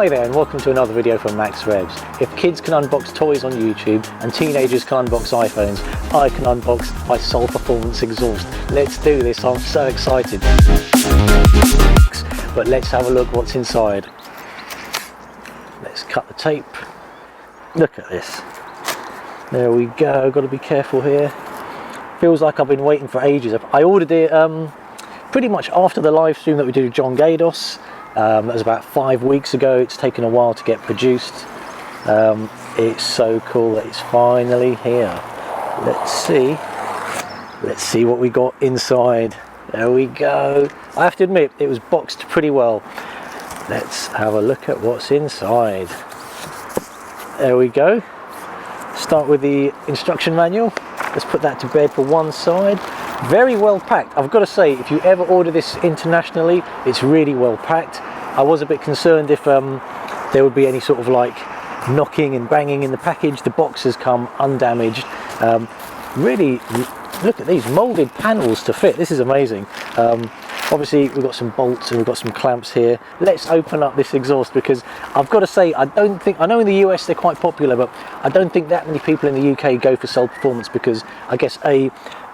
Hi there and welcome to another video from Max Revs. If kids can unbox toys on YouTube and teenagers can unbox iPhones, I can unbox my Soul Performance exhaust. Let's do this, I'm so excited. But let's have a look what's inside. Let's cut the tape. Look at this. There we go, got to be careful here. Feels like I've been waiting for ages. I ordered it pretty much after the live stream that we did with John Gados. That was about 5 weeks ago. It's taken a while to get produced. It's so cool that it's finally here. Let's see what we got inside. There we go. I have to admit, it was boxed pretty well. Let's have a look at what's inside. There we go. Start with the instruction manual. Let's put that to bed for one side. Very well packed. I've got to say, if you ever order this internationally, it's really well packed. I was a bit concerned if there would be any sort of like knocking and banging in the package. The box has come undamaged. Really, look at these molded panels to fit. This is amazing. Obviously we've got some bolts and we've got some clamps here. Let's open up this exhaust because I've got to say, I know in the US they're quite popular, but I don't think that many people in the UK go for Soul Performance because I guess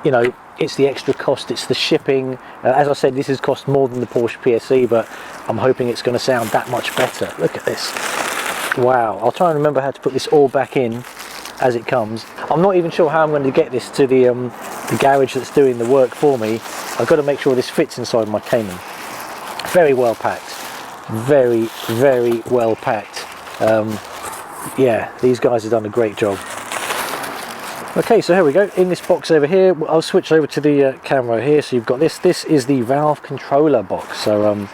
you know, it's the extra cost, it's the shipping. As I said, this has cost more than the Porsche PSE, but I'm hoping it's going to sound that much better. Look at this. Wow. I'll try and remember how to put this all back in as it comes. I'm not even sure how I'm going to get this to the garage that's doing the work for me. I've got to make sure this fits inside my Cayman. Very well packed. Very, very well packed. Yeah, these guys have done a great job. Okay, so here we go. In this box over here, I'll switch over to the camera here. So you've got this. This is the valve controller box. So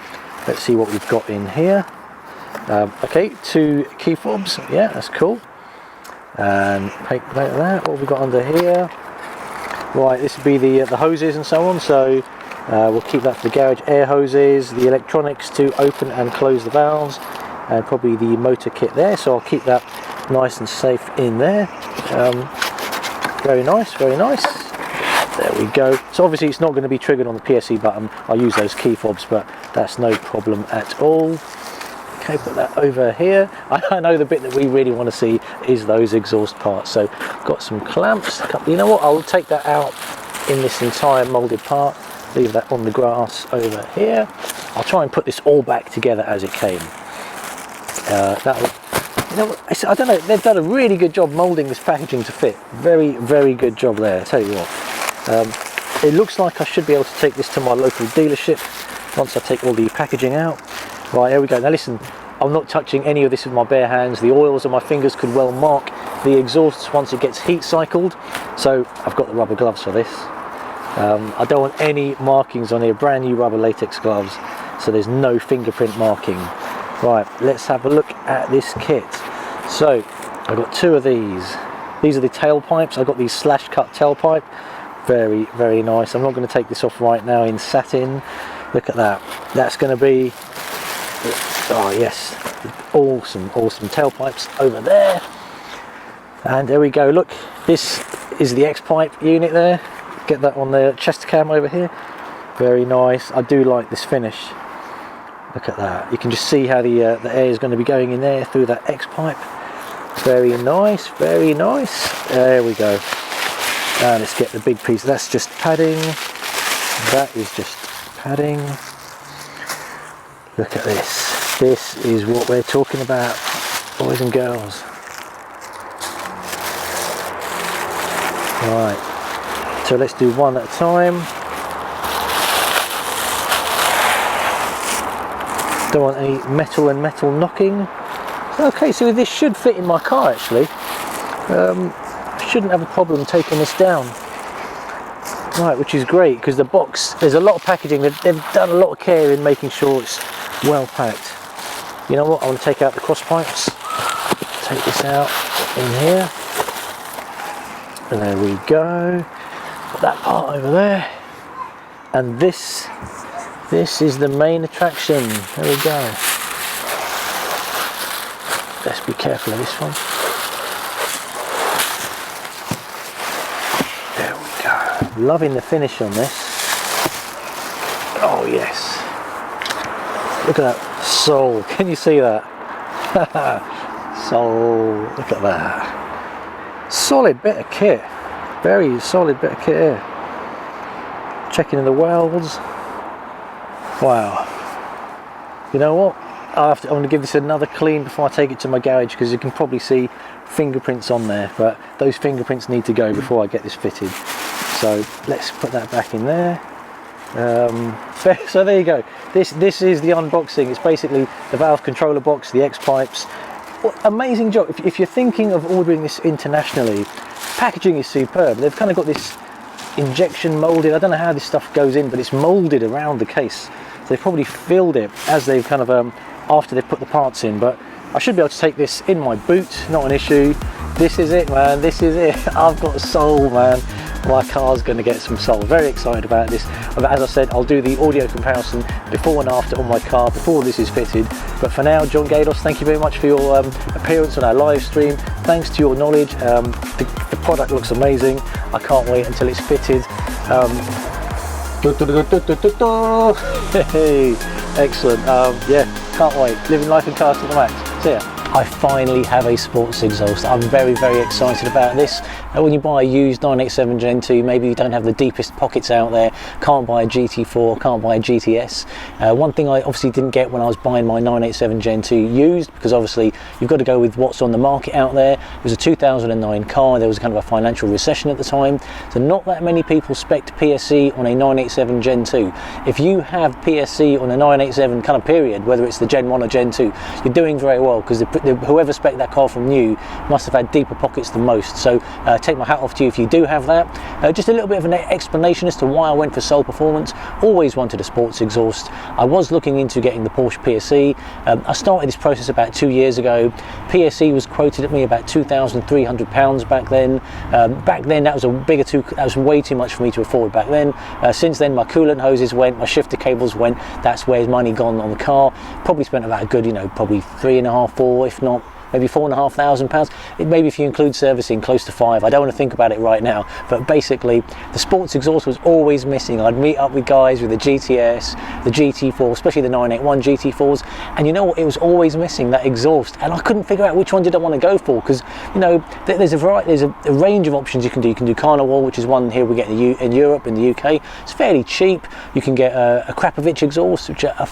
let's see what we've got in here. Okay, 2 key fobs. Yeah, that's cool. And take that. What have we got under here? Right, this would be the hoses and so on. So we'll keep that for the garage. Air hoses, the electronics to open and close the valves, and probably the motor kit there. So I'll keep that nice and safe in there. Very nice, very nice. There we go. So obviously it's not going to be triggered on the PSE button. I'll use those key fobs, but that's no problem at all. Okay, put that over here. I know the bit that we really want to see is those exhaust parts. So got some clamps. You know what? I'll take that out in this entire molded part. Leave that on the grass over here. I'll try and put this all back together as it came. You know, I don't know, they've done a really good job moulding this packaging to fit. Very, very good job there, I tell you what. It looks like I should be able to take this to my local dealership once I take all the packaging out. Right, here we go. Now listen, I'm not touching any of this with my bare hands. The oils on my fingers could well mark the exhausts once it gets heat cycled. So I've got the rubber gloves for this. I don't want any markings on here, brand new rubber latex gloves, so there's no fingerprint marking. Right, let's have a look at this kit. So, I've got 2 of these. These are the tailpipes. I've got these slash cut tailpipe. Very, very nice. I'm not going to take this off right now in satin. Look at that. That's going to be, oh yes, awesome, awesome tailpipes over there. And there we go. Look, this is the X-pipe unit there. Get that on the chest cam over here. Very nice. I do like this finish. Look at that. You can just see how the air is going to be going in there through that X-pipe. Very nice, very nice. There we go. Now let's get the big piece. That's just padding. That is just padding. Look at this. This is what we're talking about, boys and girls. Right. So let's do one at a time. Don't want any metal and metal knocking. Okay, so this should fit in my car actually. Shouldn't have a problem taking this down. Right, which is great because the box, there's a lot of packaging. They've done a lot of care in making sure it's well packed. You know what? I want to take out the cross pipes. Take this out in here. And there we go. Put that part over there. And this is the main attraction. There we go. Let's be careful of this one. There we go. Loving the finish on this. Oh yes. Look at that sole. Can you see that? So look at that, solid bit of kit, very solid bit of kit here. Checking in the welds. Wow. You know what? I'm going to give this another clean before I take it to my garage, because you can probably see fingerprints on there, but those fingerprints need to go before I get this fitted. So let's put that back in there. So there you go. This is the unboxing. It's basically the valve controller box, the X pipes. Amazing job. If you're thinking of ordering this internationally, packaging is superb. They've kind of got this injection molded. I don't know how this stuff goes in, but it's molded around the case. So they've probably filled it as they've kind of after they've put the parts in. But I should be able to take this in my boot, not an issue. This is it, man. This is it. I've got soul, man. My car's going to get some soul. Very excited about this. As I said, I'll do the audio comparison before and after on my car before this is fitted. But for now, John Gados, thank you very much for your appearance on our live stream. Thanks to your knowledge. The product looks amazing. I can't wait until it's fitted. Hey, excellent. Yeah, can't wait. Living life in cars to the max. See ya. I finally have a sports exhaust. I'm very, very excited about this. When you buy a used 987 Gen 2, maybe you don't have the deepest pockets out there, can't buy a GT4, can't buy a GTS. One thing I obviously didn't get when I was buying my 987 Gen 2 used, because obviously you've got to go with what's on the market out there. It was a 2009 car, there was kind of a financial recession at the time, so not that many people spec'd PSC on a 987 Gen 2. If you have PSC on a 987 kind of period, whether it's the Gen 1 or Gen 2, you're doing very well, because whoever spec'd that car from new must have had deeper pockets than most. So take my hat off to you if you do have that. Just a little bit of an explanation as to why I went for Soul Performance. Always wanted a sports exhaust. I was looking into getting the Porsche PSC. I started this process about 2 years ago. PSC was quoted at me about £2,300 back then. Back then that was that was way too much for me to afford back then. Since then my coolant hoses went, my shifter cables went. That's where money gone on the car. Probably spent about a good, probably 3.5, 4, if not maybe £4,500. Maybe if you include servicing, close to 5. I don't want to think about it right now, but basically the sports exhaust was always missing. I'd meet up with guys with the GTS, the GT4, especially the 981 GT4s, and you know what, it was always missing, that exhaust, and I couldn't figure out which one did I want to go for, because there's a range of options you can do. You can do Carnival, which is one here we get in Europe, in the UK. It's fairly cheap. You can get a Krapovich exhaust, which are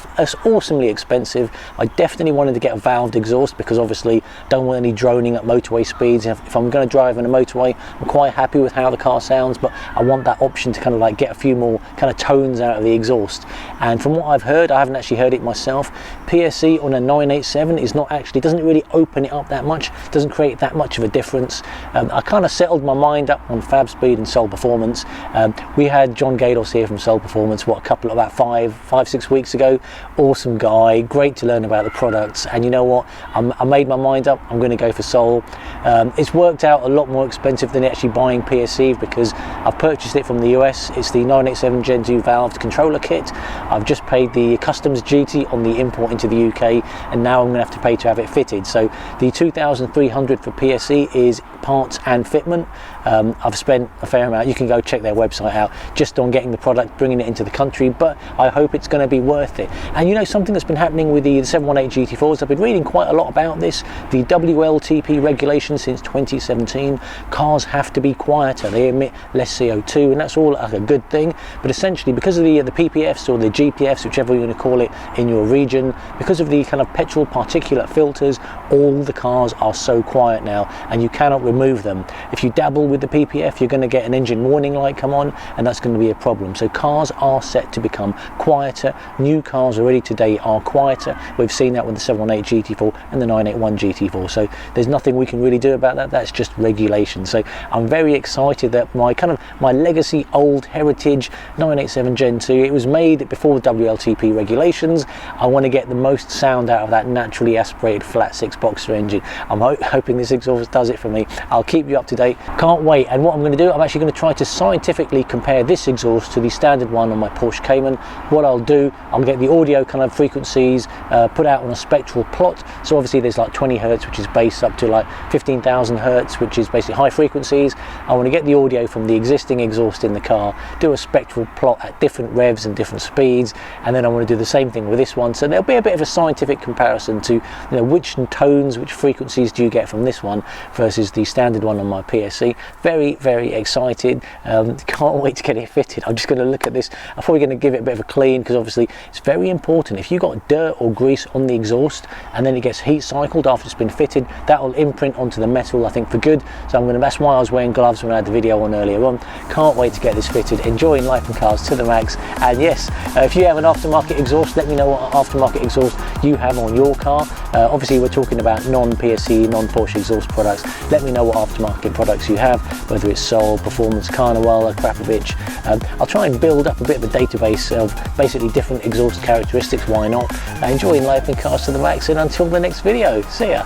awesomely expensive. I definitely wanted to get a valved exhaust, because obviously don't want any droning at motorway speeds. If I'm going to drive in a motorway, I'm quite happy with how the car sounds, but I want that option to kind of like get a few more kind of tones out of the exhaust. And from what I've heard, I haven't actually heard it myself, PSC on a 987 is not actually, doesn't really open it up that much, doesn't create that much of a difference. I kind of settled my mind up on Fab Speed and Soul Performance. We had John Gados here from Soul Performance, about 5-6 weeks ago. Awesome guy, great to learn about the products, and you know what, I made my mind up, I'm going to go for Soul. It's worked out a lot more expensive than actually buying PSC, because I've purchased it from the US. It's the 987 Gen 2 valved controller kit. I've just paid the customs duty on the import into the UK, and now I'm going to have to pay to have it fitted. So the 2,300 for PSC is parts and fitment. I've spent a fair amount. You can go check their website out just on getting the product, bringing it into the country, but I hope it's going to be worth it. And something that's been happening with the 718 GT4s, I've been reading quite a lot about this. The WLTP regulations since 2017, cars have to be quieter, they emit less CO2, and that's all like a good thing. But essentially, because of the PPFs or the GPFs, whichever you want to call it in your region, because of the kind of petrol particulate filters, all the cars are so quiet now, and you cannot remove them. If you dabble with the PPF, you're going to get an engine warning light come on, and that's going to be a problem. So cars are set to become quieter. New cars already today are quieter. We've seen that with the 718 GT4 and the 981 GT4. So there's nothing we can really do about that. That's just regulation. So I'm very excited that my legacy old heritage 987 Gen 2, it was made before the WLTP regulations. I want to get the most sound out of that naturally aspirated flat 6 boxer engine. I'm hoping this exhaust does it for me. I'll keep you up to date. Can't wait. And what I'm going to do, I'm actually going to try to scientifically compare this exhaust to the standard one on my Porsche Cayman. What I'll do, I'll get the audio kind of frequencies put out on a spectral plot. So obviously there's like 20 Hertz, which is bass, up to like 15,000 Hertz, which is basically high frequencies. I want to get the audio from the existing exhaust in the car, do a spectral plot at different revs and different speeds, and then I want to do the same thing with this one. So there'll be a bit of a scientific comparison to, you know, which tones, which frequencies do you get from this one versus the standard one on my PSC. Very, very excited. Can't wait to get it fitted. I'm just going to look at this. I'm probably going to give it a bit of a clean, because obviously it's very important. If you've got dirt or grease on the exhaust and then it gets heat cycled after it's been fitted, that will imprint onto the metal, I think, for good. So I'm going to, that's why I was wearing gloves when I had the video on earlier on. Can't wait to get this fitted. Enjoying Life and Cars to the max. And yes, if you have an aftermarket exhaust, let me know what aftermarket exhaust you have on your car. Obviously we're talking about non-PSC, non-Porsche exhaust products. Let me know what aftermarket products you have, whether it's Soul, Performance, Carnival, Krapovich. I'll try and build up a bit of a database of basically different exhaust characteristics. Why not? Enjoying Life and Cars to the max, and until the next video, see ya.